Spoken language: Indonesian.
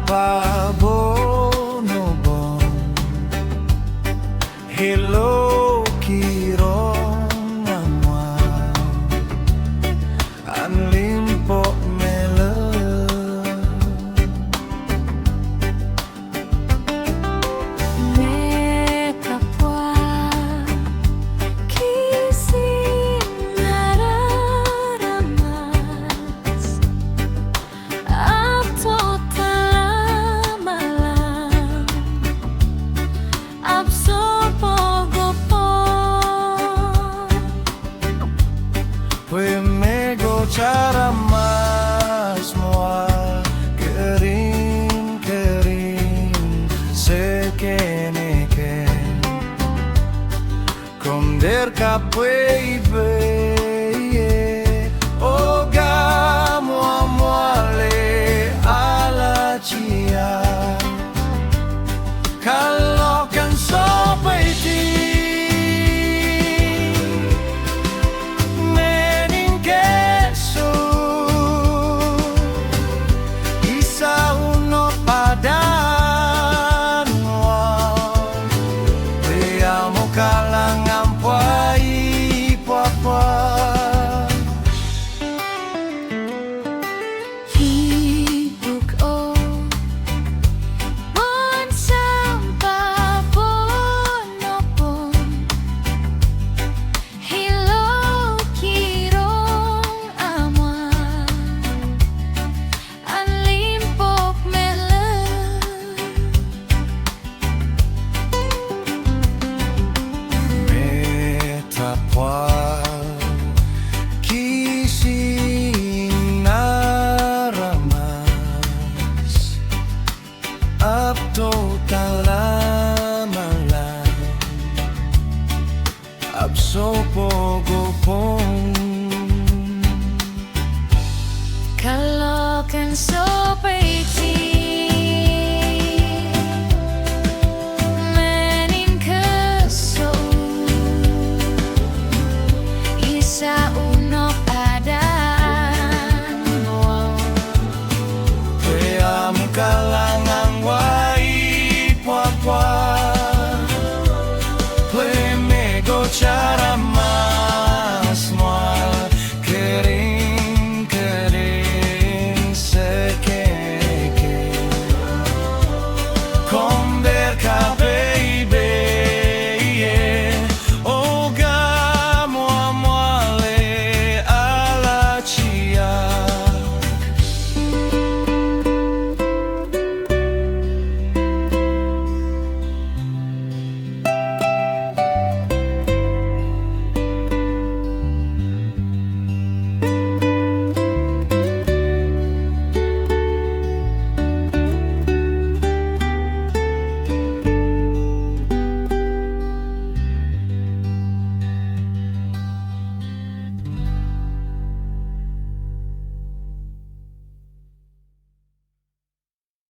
pabonobon hello kirong amwa anlimpo mele Mekapwa kising nararamas abto talamalam abso pogopon Pwemego cara mas moa kering sekeneken Konder kapwe ibe Oga moa moale ala chia Kalau kan sopai ti kalangan Ahi Pwukoa Hibuk-o mon sampa bonopon hilo kirong amwa anlimpok mele Tapwa kising naramas abto talamalam abso pogopon Kalau kan sopai ti